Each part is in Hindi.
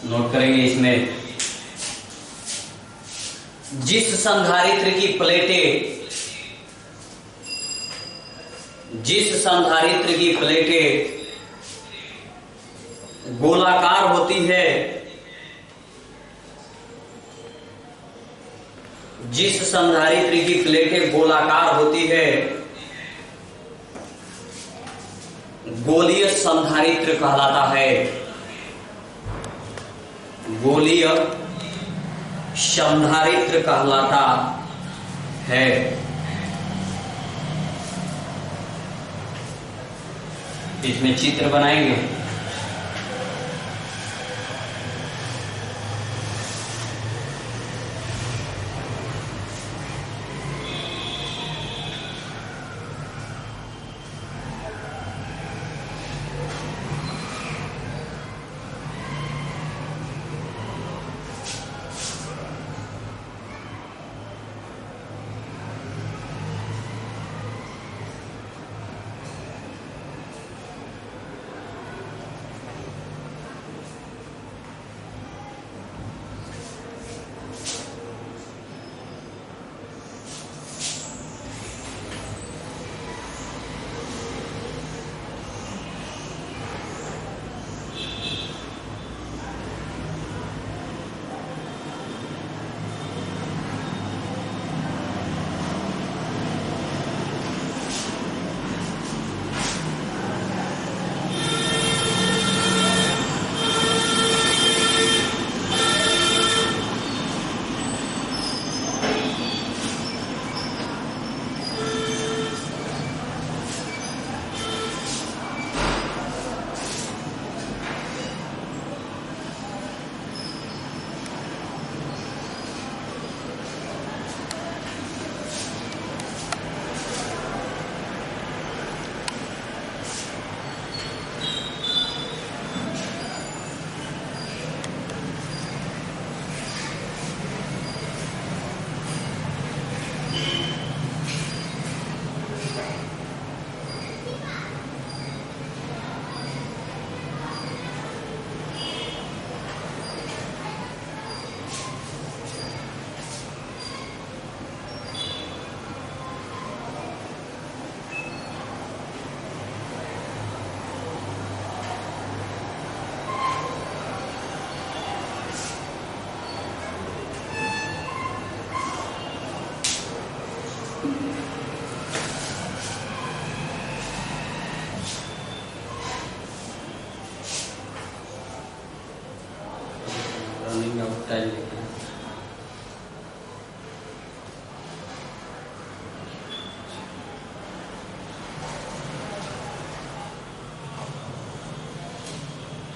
नोट करेंगे इसमें, जिस संधारित्र की प्लेटें गोलाकार होती है, जिस संधारित्र की प्लेटें गोलाकार होती है, गोलीय संधारित्र कहलाता है। गोलीय संधारित्र कहलाता है। इसमें चित्र बनाएंगे।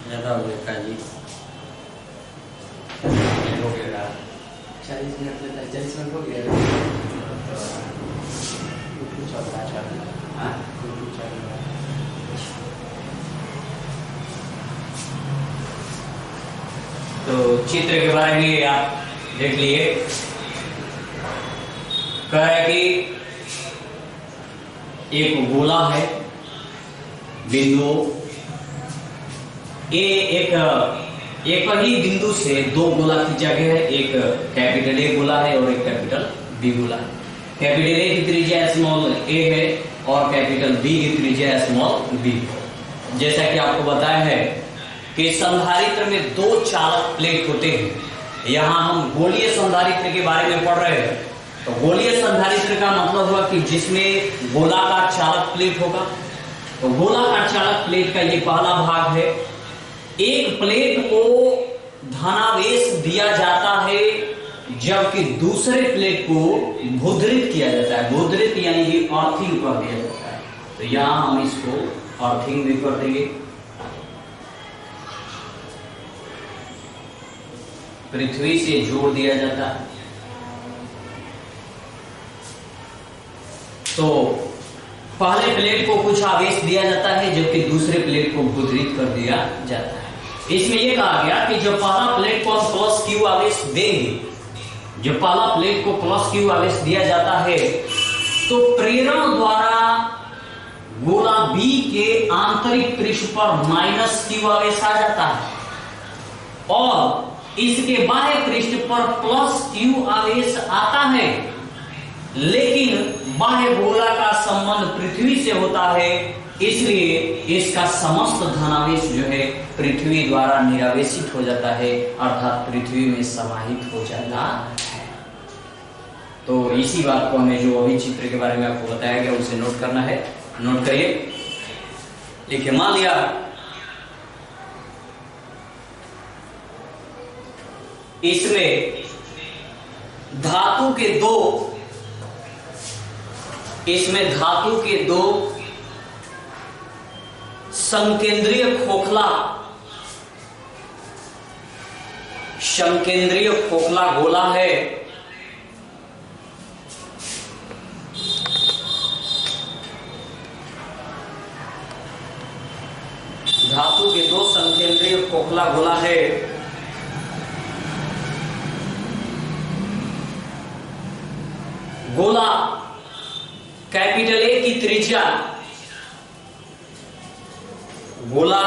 ज्यादा हो गया जी, हो गया 40 मिनट लेता है, 40 मिनट हो गया। तो चित्र के बारे में आप देख लिए। कह रहा है कि एक गोला है, बिंदु ए, एक ही बिंदु से दो गोला खींचा गया है। एक कैपिटल ए गोला है और एक कैपिटल बी गोला है। कैपिटल ए की त्रिज्या स्मॉल ए है और कैपिटल बी की त्रिज्या स्मॉल बी। जैसा कि आपको बताया है कि संधारित्र में दो चालक प्लेट होते हैं। यहाँ हम गोलीय संधारित्र के बारे में पढ़ रहे हैं। तो गोलीय संधारित्र का मतलब हुआ कि जिसमें गोलाकार चालक प्लेट होगा। तो गोलाकार चालक प्लेट का ये पहला भाग है। एक प्लेट को धनावेश दिया जाता है जबकि दूसरे प्लेट को भूधृत किया जाता है। भूधृत यानी कि अर्थिंग कर दिया जाता है। तो यहां हम इसको अर्थिंग भी कर देंगे। पृथ्वी से जोड़ दिया जाता है। तो पहले प्लेट को कुछ आवेश दिया जाता है जबकि दूसरे प्लेट को भूधृत कर दिया जाता है। इसमें यह कहा गया कि जब पहला प्लेट को हम प्लस क्यू आवेश देंगे, जब पहला प्लेट को प्लस क्यू आवेश दिया जाता है तो प्रेरण द्वारा गोला बी के आंतरिक पृष्ठ पर माइनस क्यू आवेश आ जाता है। और इसके बाह्य पृष्ठ पर प्लस q आवेश आता है, लेकिन बाह्य गोला का संबंध पृथ्वी से होता है, इसलिए इसका समस्त धनावेश जो है पृथ्वी द्वारा निरावेशित हो जाता है, अर्थात पृथ्वी में समाहित हो जाता है। तो इसी बात को हमें जो अभी चित्र के बारे में आपको बताया गया उसे नोट करना है। नोट करिए, देखिए मान लिया इसमें धातु के दो संकेंद्रीय खोखला गोला है, धातु के दो संकेंद्रीय खोखला गोला है, गोला कैपिटल ए की त्रिज्या, गोला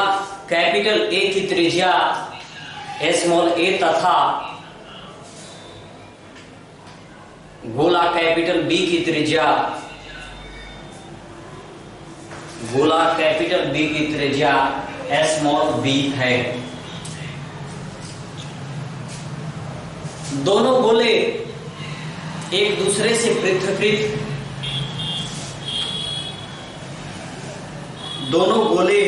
कैपिटल ए की त्रिज्या स्मॉल ए तथा गोला कैपिटल बी की त्रिज्या, गोला कैपिटल बी की त्रिज्या स्मॉल बी है। दोनों गोले एक दूसरे से पृथक्कृत, दोनों गोले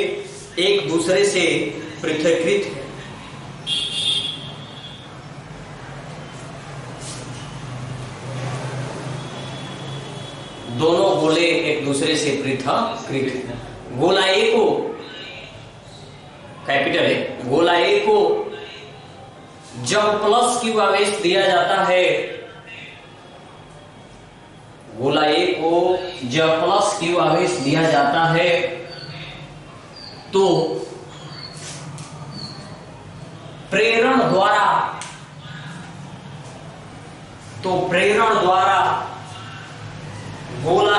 एक दूसरे से पृथक्कृत है। दोनों गोले एक दूसरे से पृथक्कृत है। गोला ए को कैपिटल है, गोला ए को जब प्लस क्यू आवेश दिया जाता है, गोला ए को जब प्लस क्यू आवेश दिया जाता है तो प्रेरण द्वारा गोला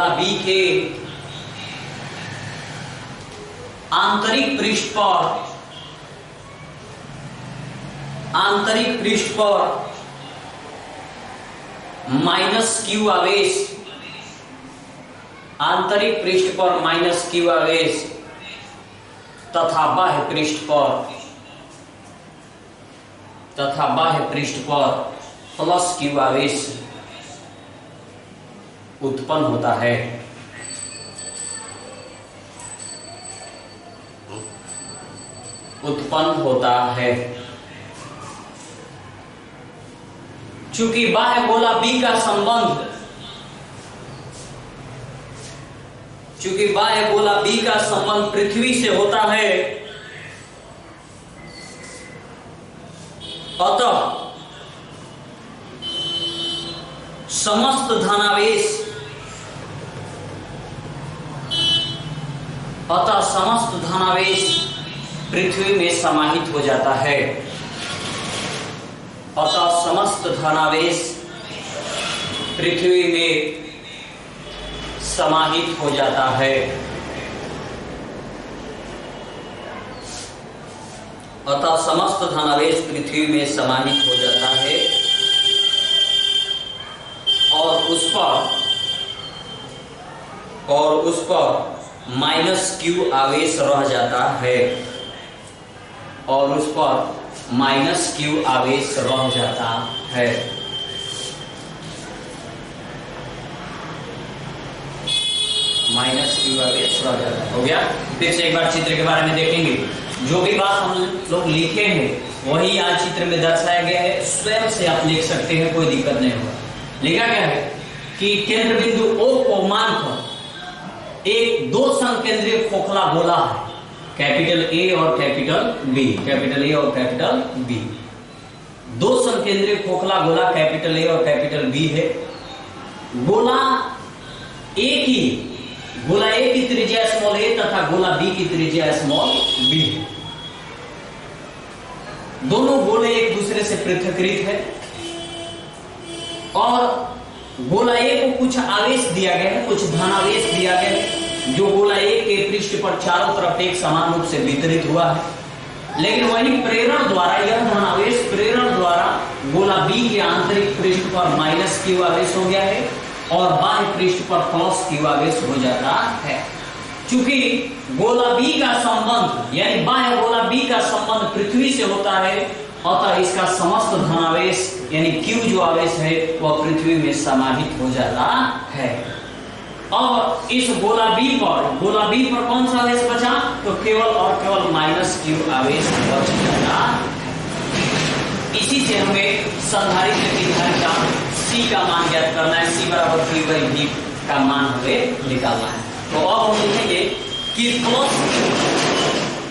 बी के आंतरिक पृष्ठ पर माइनस क्यू आवेश, आंतरिक पृष्ठ पर माइनस क्यू आवेश तथा बाह्य पृष्ठ पर प्लस क्यू आवेश उत्पन्न होता है। चूंकि बाह्य गोला बी का संबंध पृथ्वी से होता है, अतः समस्त धनावेश पृथ्वी में समाहित हो जाता है। अतः समस्त धनावेश पृथ्वी में समाहित हो जाता है। अतः समस्त धनावेश पृथ्वी में समाहित हो जाता है और उस पर माइनस क्यू आवेश रह जाता है, माइनस क्यू आवेश रह जाता है। हो गया। फिर से एक बार चित्र के बारे में देखेंगे। जो भी बात हम लोग लिखे हैं वही आज चित्र में दर्शाया गया है। स्वयं से आप लिख सकते हैं, कोई दिक्कत नहीं होगा। लिखा गया है कि केंद्र बिंदु O को मानकर एक दो संकेंद्रीय खोखला गोला है, कैपिटल ए और कैपिटल बी, दो संकेंद्रीय खोखला गोला कैपिटल ए और कैपिटल बी है। गोला ए की त्रिज्या स्मॉल ए तथा गोला बी की त्रिज्या स्मॉल बी। दोनों गोले एक दूसरे से पृथक्कृत है और गोला ए को कुछ आवेश दिया गया है, कुछ धनावेश दिया गया है, जो गोला ए के पृष्ठ पर चारों तरफ एक समान रूप से वितरित हुआ है, लेकिन वही प्रेरण द्वारा, यह धनावेश प्रेरण द्वारा गोला बी के आंतरिक पृष्ठ पर माइनस क्यू आवेश हो गया है और बाह्य पृष्ठ पर प्लस क्यू आवेश हो जाता है। चूंकि गोला बी का संबंध यानी बाह्य गोला बी का संबंध पृथ्वी से होता है, अतः इसका समस्त धनावेश यानी क्यू जो आवेश है वह पृथ्वी में समाहित हो जाता है। अब इस गोला बी पर कौन सा आवेश बचा? तो केवल और केवल माइनस क्यू आवेश बच जाता है। इसी से हमें संधारित्र की धारिता C का मान ज्ञात करना है। C बराबर Q/V का मान हमें निकालना है। तो अब हम लिखेंगे कि प्लस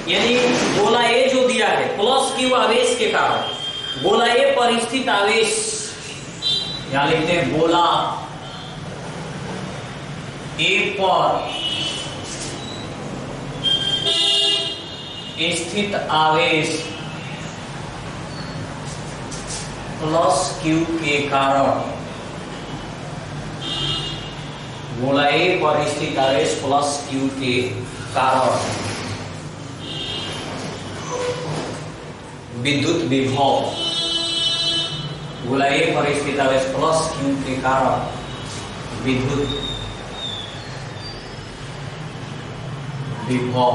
यानी गोला ए जो दिया है प्लस क्यू आवेश के कारण गोला ए पर स्थित आवेश, यहां लिखते हैं गोला ए पर स्थित आवेश प्लस क्यू के कारण, गोला ए पर स्थित आवेश प्लस क्यू के कारण विद्युत विभव, गोला ए पर स्थित आवेश प्लस क्यू के कारण विद्युत विभव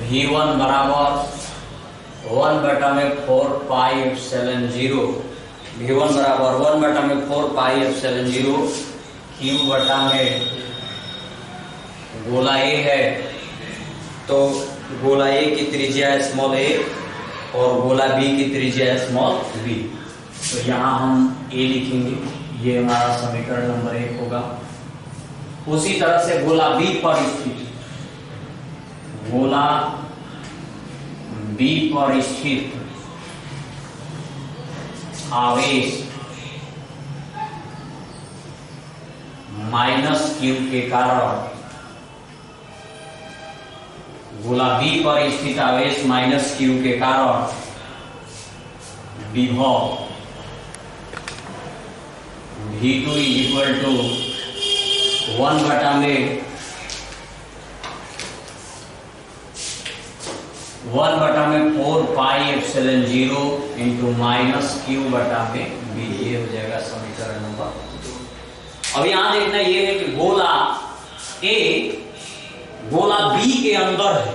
V1 बराबर 1/4 पाई एप्सिलॉन 0, V1 बराबर 1/4 पाई एप्सिलॉन 0 Q बटा में गोला ए है, तो गोला ए की त्रिज्या स्मॉल ए और गोला बी की त्रिज्या स्मॉल बी। तो यहाँ हम ए लिखेंगे, ये हमारा समीकरण नंबर 1 होगा। उसी तरह से गोला बी पर स्थित, गोला बी पर स्थित आवेश माइनस क्यू के कारण, गोला बी पर स्थित आवेश माइनस क्यू के कारण विभव V2 equal to 1/4 pi epsilon 0 into minus Q बटा में बी, ये हो जाएगा समीकरण नंबर 2। अब यहां देखना ये है कि गोला ए गोला बी के अंदर है,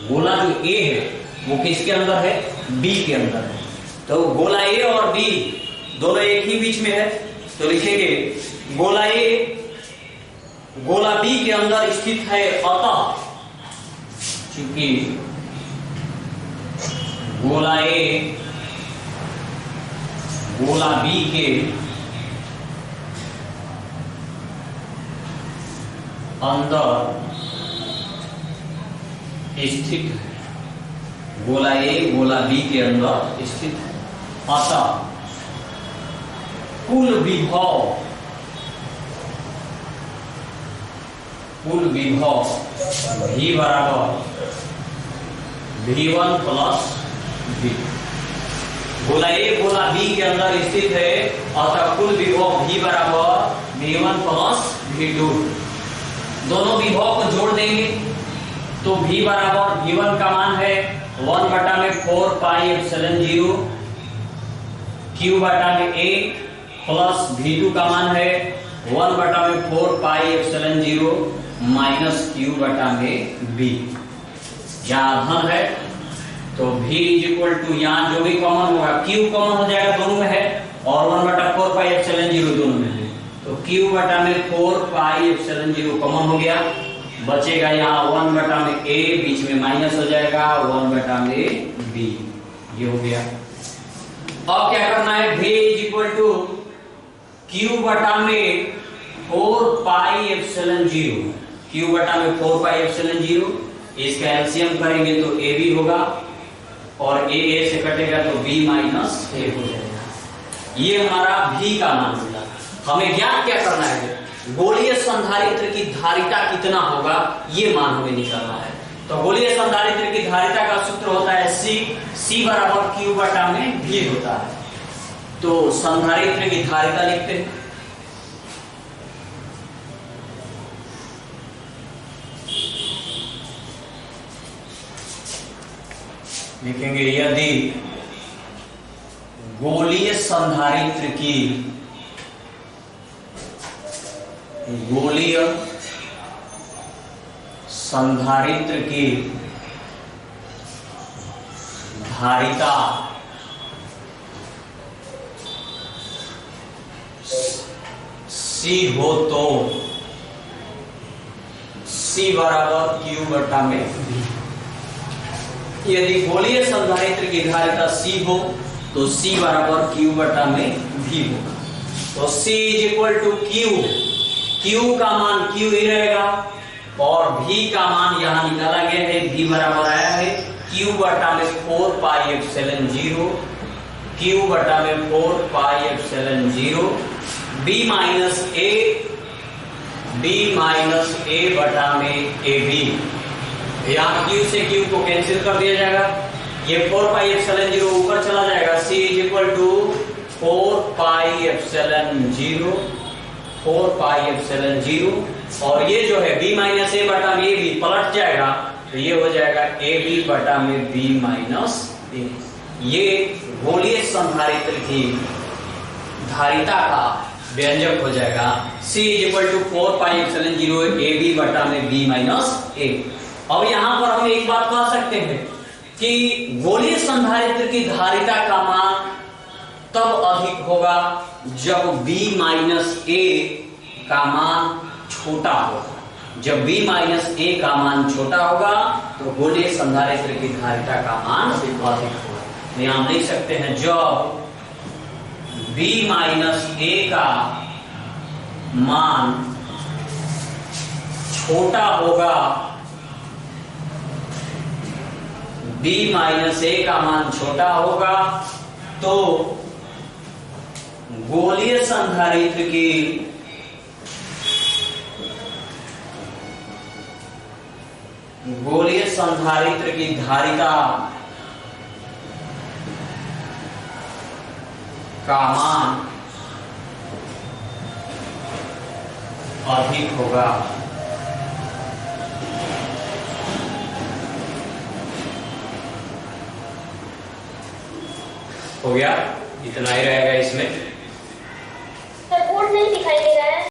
गोला जो ए है वो किसके अंदर है? बी के अंदर है। तो गोला ए और बी दोनों एक ही बीच में है, तो लिखेंगे गोला ए गोला बी के अंदर स्थित है, अतः चूंकि गोला ए गोला बी के अंदर स्थित है, गोला ए गोला बी के अंदर स्थित है, अतः कुल विभव V बराबर V1 प्लस V। गोला ए गोला बी के अंदर स्थित है, अतः कुल विभव V बराबर V1 प्लस V2। दोनों विभव को जोड़ देंगे तो V बराबर V1 का मान है 1/4 पाई एप्सिलॉन 0 Q बटा में A प्लस V2 का मान है 1/4 पाई एप्सिलॉन 0 माइनस Q बटा में B। यहाँ धन है तो V इक्वल टू यहाँ जो भी कॉमन होगा Q कॉमन हो जाएगा, दोनों में है, और 1/4 पाई एप्सिलॉन 0 दोनों में है, तो Q बटा में 4 पाई एप्सिलॉन 0 कॉमन हो गया, बचेगा यहाँ 1 में A, बीच में माइनस हो जाएगा 1 में B, ये हो गया। अब क्या करना है? V इक्वल टू Q बटा में 4 पाई एप्सिलॉन 0, Q बटा में 4 पाई एप्सिलॉन 0, इसका एलसीएम करेंगे तो AB होगा और A से कटेगा तो B माइनस A हो जाएगा। ये हमारा V का मान मिला। हमें ज्ञात क्या करना है? गोलीय संधारित्र की धारिता कितना होगा, ये मान हमें निकालना है। तो गोलीय संधारित्र की धारिता का सूत्र होता है C बराबर Q बटा में V होता है। तो संधारित्र की धारिता लिखते हैं, लिखेंगे यदि गोलीय संधारित्र की धारिता C हो तो C बराबर Q बटा में V। यदि गोलीय संधारित्र की धारिता C हो तो C बराबर Q बटा में V होगा। तो C is equal to Q का मान Q ही रहेगा और V का मान यहां निकाला गया है, V बराबर आया है Q बटा में 4 पाई एप्सिलॉन 0, Q बटा में 4 pi epsilon 0 B minus A बटा में AB। यहाँ Q से Q को कैंसिल कर दिया जाएगा, ये 4 पाई एप्सिलॉन 0 ऊपर चला जाएगा। C is equal to 4 pi epsilon 0 और ये जो है B माइनस A बटा में AB पलट जाएगा, तो ये हो जाएगा AB बटा में B माइनस A। ये गोलीय संधारित्र की धारिता का व्यंजक हो जाएगा। C is equal to 4 pi epsilon 0 AB बटा में B माइनस A। अब यहां पर हम एक बात कह सकते हैं कि गोलीय संधारित्र की धारिता का मान तब अधिक होगा जब B माइनस A का मान छोटा होगा। जब B माइनस A का मान छोटा होगा तो गोलीय संधारित्र की धारिता का मान अधिक होगा। तो यहां लिख सकते हैं जब B माइनस A का मान छोटा होगा, B माइनस A का मान छोटा होगा तो गोलीय संधारित्र की धारिता का मान अधिक होगा। हो गया, इतना ही रहेगा इसमें। सर बोर्ड नहीं दिखाई दे रहा है।